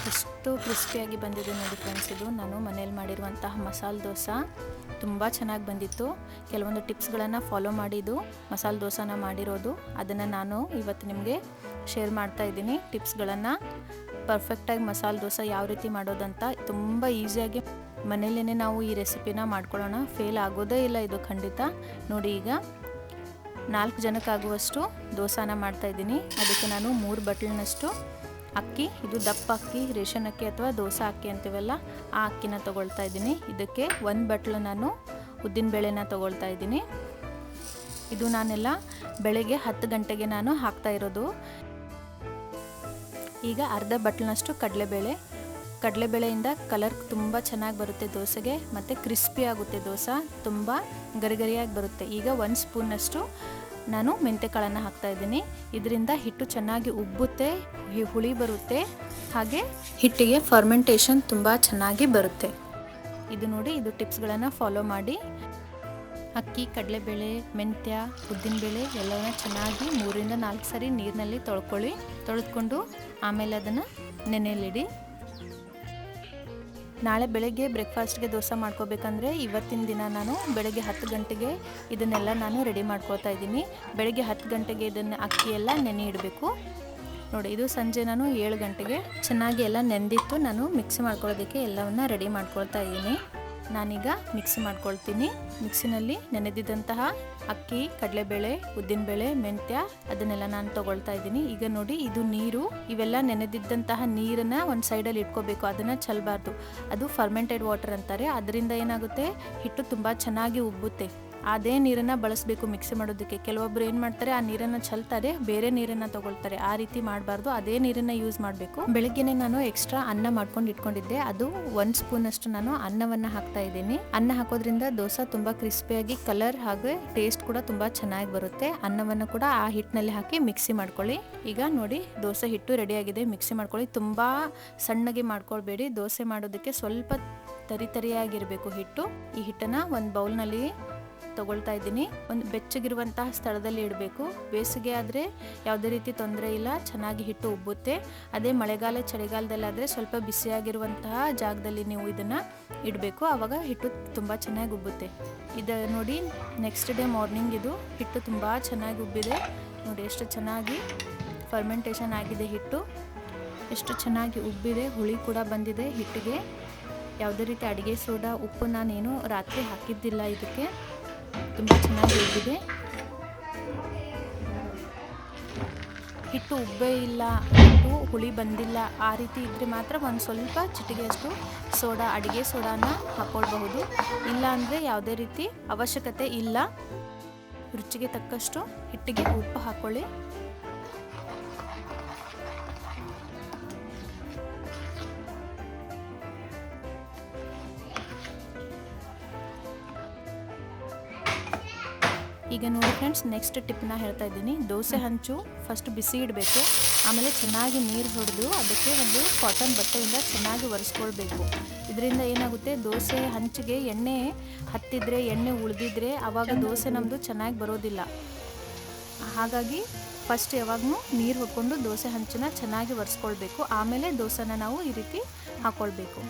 ಎಷ್ಟು ಕ್ರಿಸ್ಪಿಯಾಗಿ ಬಂದಿದೆ ನೋಡಿ ಫ್ರೆಂಡ್ಸ್. ಇದು ನಾನು ಮನೇಲಿ ಮಾಡಿರುವಂತಹ ಮಸಾಲೆ ದೋಸೆ ತುಂಬ ಚೆನ್ನಾಗಿ ಬಂದಿತ್ತು. ಕೆಲವೊಂದು ಟಿಪ್ಸ್ಗಳನ್ನು ಫಾಲೋ ಮಾಡಿದ್ದು ಮಸಾಲೆ ದೋಸೆನ ಮಾಡಿರೋದು, ಅದನ್ನು ನಾನು ಇವತ್ತು ನಿಮಗೆ ಶೇರ್ ಮಾಡ್ತಾ ಇದ್ದೀನಿ. ಟಿಪ್ಸ್ಗಳನ್ನು ಪರ್ಫೆಕ್ಟಾಗಿ ಮಸಾಲೆ ದೋಸೆ ಯಾವ ರೀತಿ ಮಾಡೋದಂತ ತುಂಬ ಈಸಿಯಾಗಿ ಮನೆಯಲ್ಲೇ ನಾವು ಈ ರೆಸಿಪಿನ ಮಾಡ್ಕೊಳ್ಳೋಣ. ಫೇಲ್ ಆಗೋದೇ ಇಲ್ಲ ಇದು ಖಂಡಿತ. ನೋಡಿ, ಈಗ 4 ಜನಕ್ಕಾಗುವಷ್ಟು ದೋಸೆನ ಮಾಡ್ತಾಯಿದ್ದೀನಿ. ಅದಕ್ಕೆ ನಾನು 3 ಬಟ್ಲಿನಷ್ಟು ಅಕ್ಕಿ, ಇದು ದಪ್ಪ ಅಕ್ಕಿ, ರೇಷನ್ ಅಕ್ಕಿ ಅಥವಾ ದೋಸೆ ಅಕ್ಕಿ ಅಂತೀವಲ್ಲ ಆ ಅಕ್ಕಿನ ತೊಗೊಳ್ತಾ ಇದ್ದೀನಿ. ಇದಕ್ಕೆ 1 ಬಟ್ಲು ನಾನು ಉದ್ದಿನಬೇಳೆನ ತೊಗೊಳ್ತಾ ಇದ್ದೀನಿ. ಇದು ನಾನೆಲ್ಲ ಬೆಳಗ್ಗೆ 10 ಗಂಟೆಗೆ ನಾನು ಹಾಕ್ತಾ ಇರೋದು. ಈಗ ಅರ್ಧ ಬಟ್ಲಿನಷ್ಟು ಕಡಲೆಬೇಳೆಯಿಂದ ಕಲರ್ ತುಂಬ ಚೆನ್ನಾಗಿ ಬರುತ್ತೆ ದೋಸೆಗೆ, ಮತ್ತು ಕ್ರಿಸ್ಪಿ ಆಗುತ್ತೆ ದೋಸೆ, ತುಂಬ ಗರಿಗರಿಯಾಗಿ ಬರುತ್ತೆ. ಈಗ 1 ಸ್ಪೂನ್ನಷ್ಟು ನಾನು ಮೆಂತ್ಯಕಾಳನ್ನು ಹಾಕ್ತಾಯಿದ್ದೀನಿ. ಇದರಿಂದ ಹಿಟ್ಟು ಚೆನ್ನಾಗಿ ಉಬ್ಬುತ್ತೆ, ಹುಳಿ ಬರುತ್ತೆ, ಹಾಗೆ ಹಿಟ್ಟಿಗೆ ಫರ್ಮೆಂಟೇಷನ್ ತುಂಬ ಚೆನ್ನಾಗಿ ಬರುತ್ತೆ. ಇದು ನೋಡಿ, ಇದು ಟಿಪ್ಸ್ಗಳನ್ನು ಫಾಲೋ ಮಾಡಿ ಅಕ್ಕಿ, ಕಡಲೆಬೇಳೆ, ಮೆಂತ್ಯ, ಉದ್ದಿನಬೇಳೆ ಎಲ್ಲವನ್ನ ಚೆನ್ನಾಗಿ 3ರಿಂದ 4 ಸರಿ ನೀರಿನಲ್ಲಿ ತೊಳೆದುಕೊಂಡು ಆಮೇಲೆ ಅದನ್ನು ನೆನೆಯಲಿಡಿ. ನಾಳೆ ಬೆಳಗ್ಗೆ ಬ್ರೇಕ್ಫಾಸ್ಟ್ಗೆ ದೋಸೆ ಮಾಡ್ಕೋಬೇಕಂದ್ರೆ ಇವತ್ತಿನ ದಿನ ನಾನು ಬೆಳಗ್ಗೆ 10 ಗಂಟೆಗೆ ಇದನ್ನೆಲ್ಲ ನಾನು ರೆಡಿ ಮಾಡ್ಕೊಳ್ತಾ ಇದ್ದೀನಿ. ಬೆಳಗ್ಗೆ 10 ಗಂಟೆಗೆ ಇದನ್ನು ಅಕ್ಕಿ ಎಲ್ಲ ನೆನೆ ಇಡಬೇಕು. ನೋಡಿ, ಇದು ಸಂಜೆ ನಾನು 7 ಗಂಟೆಗೆ ಚೆನ್ನಾಗಿ ಎಲ್ಲ ನೆಂದಿತ್ತು. ನಾನು ಮಿಕ್ಸಿ ಮಾಡ್ಕೊಳ್ಳೋದಕ್ಕೆ ಎಲ್ಲವನ್ನು ರೆಡಿ ಮಾಡ್ಕೊಳ್ತಾ ಇದ್ದೀನಿ. ನಾನೀಗ ಮಿಕ್ಸಿ ಮಾಡ್ಕೊಳ್ತೀನಿ. ಮಿಕ್ಸಿನಲ್ಲಿ ನೆನೆದಿದ್ದಂತಹ ಅಕ್ಕಿ, ಕಡಲೆಬೇಳೆ, ಉದ್ದಿನಬೇಳೆ, ಮೆಂತ್ಯ ಅದನ್ನೆಲ್ಲ ನಾನು ತೊಗೊಳ್ತಾ ಇದ್ದೀನಿ. ಈಗ ನೋಡಿ, ಇದು ನೀರು, ಇವೆಲ್ಲ ನೆನೆದಿದ್ದಂತಹ ನೀರನ್ನು ಒಂದು ಸೈಡಲ್ಲಿ ಇಟ್ಕೋಬೇಕು, ಅದನ್ನು ಚೆಲ್ಲಬಾರ್ದು. ಅದು ಫರ್ಮೆಂಟೆಡ್ ವಾಟರ್ ಅಂತಾರೆ. ಅದರಿಂದ ಏನಾಗುತ್ತೆ, ಹಿಟ್ಟು ತುಂಬ ಚೆನ್ನಾಗಿ ಉಬ್ಬುತ್ತೆ. ಅದೇ ನೀರನ್ನು ಬಳಸಬೇಕು ಮಿಕ್ಸಿ ಮಾಡೋದಕ್ಕೆ. ಕೆಲವೊಬ್ಬರು ಏನು ಮಾಡ್ತಾರೆ, ಆ ನೀರನ್ನು ಚೆಲ್ತಾರೆ, ಬೇರೆ ನೀರನ್ನು ತೊಗೊಳ್ತಾರೆ. ಆ ರೀತಿ ಮಾಡಬಾರ್ದು, ಅದೇ ನೀರನ್ನು ಯೂಸ್ ಮಾಡಬೇಕು. ಬೆಳಗ್ಗೆನೇ ನಾನು ಎಕ್ಸ್ಟ್ರಾ ಅನ್ನ ಮಾಡ್ಕೊಂಡು ಇಟ್ಕೊಂಡಿದ್ದೆ, ಅದು 1 ಸ್ಪೂನಷ್ಟು ನಾನು ಅನ್ನವನ್ನು ಹಾಕ್ತಾ ಇದ್ದೀನಿ. ಅನ್ನ ಹಾಕೋದ್ರಿಂದ ದೋಸೆ ತುಂಬ ಕ್ರಿಸ್ಪಿಯಾಗಿ ಕಲರ್ ಹಾಗೆ ಟೇಸ್ಟ್ ಕೂಡ ತುಂಬ ಚೆನ್ನಾಗಿ ಬರುತ್ತೆ. ಅನ್ನವನ್ನು ಕೂಡ ಆ ಹಿಟ್ಟಿನಲ್ಲಿ ಹಾಕಿ ಮಿಕ್ಸಿ ಮಾಡ್ಕೊಳ್ಳಿ. ಈಗ ನೋಡಿ, ದೋಸೆ ಹಿಟ್ಟು ರೆಡಿಯಾಗಿದೆ. ಮಿಕ್ಸಿ ಮಾಡ್ಕೊಳ್ಳಿ. ತುಂಬ ಸಣ್ಣಗೆ ಮಾಡ್ಕೊಳ್ಬೇಡಿ. ದೋಸೆ ಮಾಡೋದಕ್ಕೆ ಸ್ವಲ್ಪ ತರಿಯಾಗಿರಬೇಕು ಹಿಟ್ಟು. ಈ ಹಿಟ್ಟನ್ನು ಒಂದು ಬೌಲ್ನಲ್ಲಿ ತಗೊಳ್ತಾ ಇದ್ದೀನಿ. ಒಂದು ಬೆಚ್ಚಗಿರುವಂತಹ ಸ್ಥಳದಲ್ಲಿ ಇಡಬೇಕು. ಬೇಸಿಗೆ ಆದರೆ ಯಾವುದೇ ರೀತಿ ತೊಂದರೆ ಇಲ್ಲ, ಚೆನ್ನಾಗಿ ಹಿಟ್ಟು ಉಬ್ಬುತ್ತೆ. ಅದೇ ಮಳೆಗಾಲ, ಚಳಿಗಾಲದಲ್ಲಾದರೆ ಸ್ವಲ್ಪ ಬಿಸಿಯಾಗಿರುವಂತಹ ಜಾಗದಲ್ಲಿ ನೀವು ಇದನ್ನು ಇಡಬೇಕು. ಆವಾಗ ಹಿಟ್ಟು ತುಂಬ ಚೆನ್ನಾಗಿ ಉಬ್ಬುತ್ತೆ. ಇದು ನೋಡಿ, ನೆಕ್ಸ್ಟ್ ಡೇ ಮಾರ್ನಿಂಗ್ ಇದು ಹಿಟ್ಟು ತುಂಬ ಚೆನ್ನಾಗಿ ಉಬ್ಬಿದೆ. ನೋಡಿ ಎಷ್ಟು ಚೆನ್ನಾಗಿ ಫರ್ಮೆಂಟೇಷನ್ ಆಗಿದೆ ಹಿಟ್ಟು, ಎಷ್ಟು ಚೆನ್ನಾಗಿ ಉಬ್ಬಿದೆ. ಹುಳಿ ಕೂಡ ಬಂದಿದೆ ಹಿಟ್ಟಿಗೆ. ಯಾವುದೇ ರೀತಿ ಅಡುಗೆ ಸೋಡಾ, ಉಪ್ಪು ನಾನೇನು ರಾತ್ರಿ ಹಾಕಿದ್ದಿಲ್ಲ. ಇದಕ್ಕೆ ತುಂಬ ಚೆನ್ನಾಗಿ ಉಬ್ಬಿದೆ. ಹಿಟ್ಟು ಉಬ್ಬೇ ಇಲ್ಲ, ಹಿಟ್ಟು ಹುಳಿ ಬಂದಿಲ್ಲ, ಆ ರೀತಿ ಇದ್ದರೆ ಮಾತ್ರ ಒಂದು ಸ್ವಲ್ಪ ಚಿಟಿಗೆಯಷ್ಟು ಸೋಡಾ, ಅಡುಗೆ ಸೋಡಾನ ಹಾಕ್ಕೊಳ್ಬಹುದು. ಇಲ್ಲ ಅಂದರೆ ಯಾವುದೇ ರೀತಿ ಅವಶ್ಯಕತೆ ಇಲ್ಲ. ರುಚಿಗೆ ತಕ್ಕಷ್ಟು ಹಿಟ್ಟಿಗೆ ಉಪ್ಪು ಹಾಕ್ಕೊಳ್ಳಿ. ಈಗ ನೋಡಿ ಫ್ರೆಂಡ್ಸ್, ನೆಕ್ಸ್ಟ್ ಟಿಪ್ನ ಹೇಳ್ತಾ ಇದ್ದೀನಿ. ದೋಸೆ ಹಂಚು ಫಸ್ಟ್ ಬಿಸಿ ಇಡಬೇಕು. ಆಮೇಲೆ ಚೆನ್ನಾಗಿ ನೀರು ಹೊಡೆದು ಅದಕ್ಕೆ ಒಂದು ಕಾಟನ್ ಬಟ್ಟೆಯಿಂದ ಚೆನ್ನಾಗಿ ಒರೆಸ್ಕೊಳ್ಬೇಕು. ಇದರಿಂದ ಏನಾಗುತ್ತೆ, ದೋಸೆ ಹಂಚಿಗೆ ಎಣ್ಣೆ ಹತ್ತಿದ್ರೆ, ಎಣ್ಣೆ ಉಳಿದಿದ್ರೆ ಆವಾಗ ದೋಸೆ ನಮ್ಮದು ಚೆನ್ನಾಗಿ ಬರೋದಿಲ್ಲ. ಹಾಗಾಗಿ ಫಸ್ಟ್ ಯಾವಾಗಲೂ ನೀರು ಹೊಡ್ಕೊಂಡು ದೋಸೆ ಹಂಚನ್ನ ಚೆನ್ನಾಗಿ ಒರೆಸ್ಕೊಳ್ಬೇಕು. ಆಮೇಲೆ ದೋಸೆನ ನಾವು ಈ ರೀತಿ ಹಾಕ್ಕೊಳ್ಬೇಕು.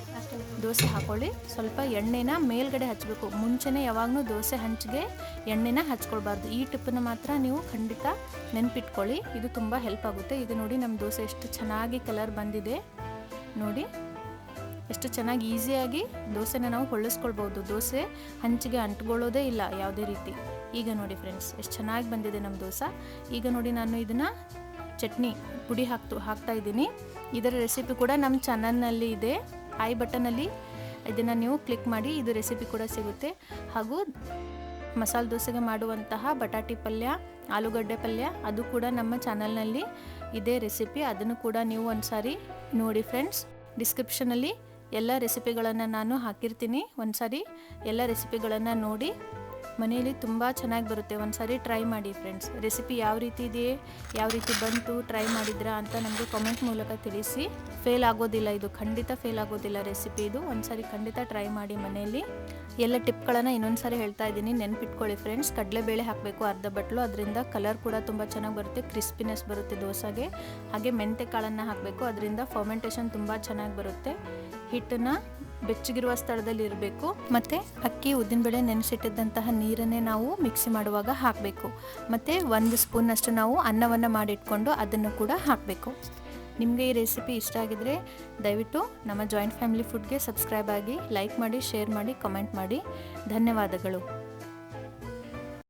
ದೋಸೆ ಹಾಕ್ಕೊಳ್ಳಿ. ಸ್ವಲ್ಪ ಎಣ್ಣೆನ ಮೇಲ್ಗಡೆ ಹಚ್ಚಬೇಕು. ಮುಂಚೆನೇ ಯಾವಾಗಲೂ ದೋಸೆ ಹಂಚಿಗೆ ಎಣ್ಣೆನ ಹಚ್ಕೊಳ್ಬಾರ್ದು. ಈ ಟಿಪ್ಪನ್ನು ಮಾತ್ರ ನೀವು ಖಂಡಿತ ನೆನಪಿಟ್ಕೊಳ್ಳಿ. ಇದು ತುಂಬ ಹೆಲ್ಪ್ ಆಗುತ್ತೆ. ಈಗ ನೋಡಿ, ನಮ್ಮ ದೋಸೆ ಎಷ್ಟು ಚೆನ್ನಾಗಿ ಕಲರ್ ಬಂದಿದೆ. ನೋಡಿ ಎಷ್ಟು ಚೆನ್ನಾಗಿ ಈಸಿಯಾಗಿ ದೋಸೆನ ನಾವು ಹೊಳ್ಳಿಸ್ಕೊಳ್ಬೋದು. ದೋಸೆ ಹಂಚಿಗೆ ಅಂಟ್ಕೊಳ್ಳೋದೇ ಇಲ್ಲ ಯಾವುದೇ ರೀತಿ. ಈಗ ನೋಡಿ ಫ್ರೆಂಡ್ಸ್, ಎಷ್ಟು ಚೆನ್ನಾಗಿ ಬಂದಿದೆ ನಮ್ಮ ದೋಸೆ. ಈಗ ನೋಡಿ, ನಾನು ಇದನ್ನು ಚಟ್ನಿ ಪುಡಿ ಹಾಕ್ತಾ ಇದ್ದೀನಿ. ಇದರ ರೆಸಿಪಿ ಕೂಡ ನಮ್ಮ ಚಾನಲ್ನಲ್ಲಿ ಇದೆ. ಐ ಬಟನಲ್ಲಿ ಇದನ್ನು ನೀವು ಕ್ಲಿಕ್ ಮಾಡಿ, ಇದು ರೆಸಿಪಿ ಕೂಡ ಸಿಗುತ್ತೆ. ಹಾಗೂ ಮಸಾಲೆ ದೋಸೆಗೆ ಮಾಡುವಂತಹ ಬಟಾಟಿ ಪಲ್ಯ, ಆಲೂಗಡ್ಡೆ ಪಲ್ಯ, ಅದು ಕೂಡ ನಮ್ಮ ಚಾನಲ್ನಲ್ಲಿ ಇದೆ ರೆಸಿಪಿ. ಅದನ್ನು ಕೂಡ ನೀವು ಒಂದು ಸಾರಿ ನೋಡಿ ಫ್ರೆಂಡ್ಸ್. ಡಿಸ್ಕ್ರಿಪ್ಷನಲ್ಲಿ ಎಲ್ಲ ರೆಸಿಪಿಗಳನ್ನು ನಾನು ಹಾಕಿರ್ತೀನಿ. ಒಂದು ಸಾರಿ ಎಲ್ಲ ರೆಸಿಪಿಗಳನ್ನು ನೋಡಿ ಮನೆಯಲ್ಲಿ ತುಂಬ ಚೆನ್ನಾಗಿ ಬರುತ್ತೆ. ಒಂದು ಸಾರಿ ಟ್ರೈ ಮಾಡಿ ಫ್ರೆಂಡ್ಸ್. ರೆಸಿಪಿ ಯಾವ ರೀತಿ ಇದೆ, ಯಾವ ರೀತಿ ಬಂತು, ಟ್ರೈ ಮಾಡಿದ್ರಾ ಅಂತ ನಮಗೆ ಕಾಮೆಂಟ್ ಮೂಲಕ ತಿಳಿಸಿ. ಫೇಲ್ ಆಗೋದಿಲ್ಲ, ಇದು ಖಂಡಿತ ಫೇಲ್ ಆಗೋದಿಲ್ಲ ರೆಸಿಪಿ. ಇದು ಒಂದು ಸಾರಿ ಖಂಡಿತ ಟ್ರೈ ಮಾಡಿ ಮನೆಯಲ್ಲಿ. ಎಲ್ಲ ಟಿಪ್ಗಳನ್ನು ಇನ್ನೊಂದು ಸಾರಿ ಹೇಳ್ತಾ ಇದ್ದೀನಿ, ನೆನ್ಪಿಟ್ಕೊಳ್ಳಿ ಫ್ರೆಂಡ್ಸ್. ಕಡಲೆಬೇಳೆ ಹಾಕಬೇಕು ಅರ್ಧ ಬಟ್ಲು, ಅದರಿಂದ ಕಲರ್ ಕೂಡ ತುಂಬ ಚೆನ್ನಾಗಿ ಬರುತ್ತೆ, ಕ್ರಿಸ್ಪಿನೆಸ್ ಬರುತ್ತೆ ದೋಸೆಗೆ. ಹಾಗೆ ಮೆಂತೆ ಕಾಳನ್ನು ಹಾಕಬೇಕು, ಅದರಿಂದ ಫರ್ಮೆಂಟೇಷನ್ ತುಂಬ ಚೆನ್ನಾಗಿ ಬರುತ್ತೆ. ಹಿಟ್ಟನ್ನು ಬೆಚ್ಚಗಿರುವ ಸ್ಥಳದಲ್ಲಿ ಇರಬೇಕು. ಮತ್ತು ಅಕ್ಕಿ ಉದ್ದಿನಬೇಳೆ ನೆನೆಸಿಟ್ಟಿದ್ದಂತಹ ನೀರನ್ನೇ ನಾವು ಮಿಕ್ಸಿ ಮಾಡುವಾಗ ಹಾಕಬೇಕು. ಮತ್ತು 1 ಸ್ಪೂನಷ್ಟು ನಾವು ಅನ್ನವನ್ನು ಮಾಡಿಟ್ಕೊಂಡು ಅದನ್ನು ಕೂಡ ಹಾಕಬೇಕು. ನಿಮಗೆ ಈ ರೆಸಿಪಿ ಇಷ್ಟ ಆಗಿದರೆ ದಯವಿಟ್ಟು ನಮ್ಮ ಜಾಯಿಂಟ್ ಫ್ಯಾಮಿಲಿ ಫುಡ್ಗೆ ಸಬ್ಸ್ಕ್ರೈಬ್ ಆಗಿ, ಲೈಕ್ ಮಾಡಿ, ಶೇರ್ ಮಾಡಿ, ಕಮೆಂಟ್ ಮಾಡಿ. ಧನ್ಯವಾದಗಳು.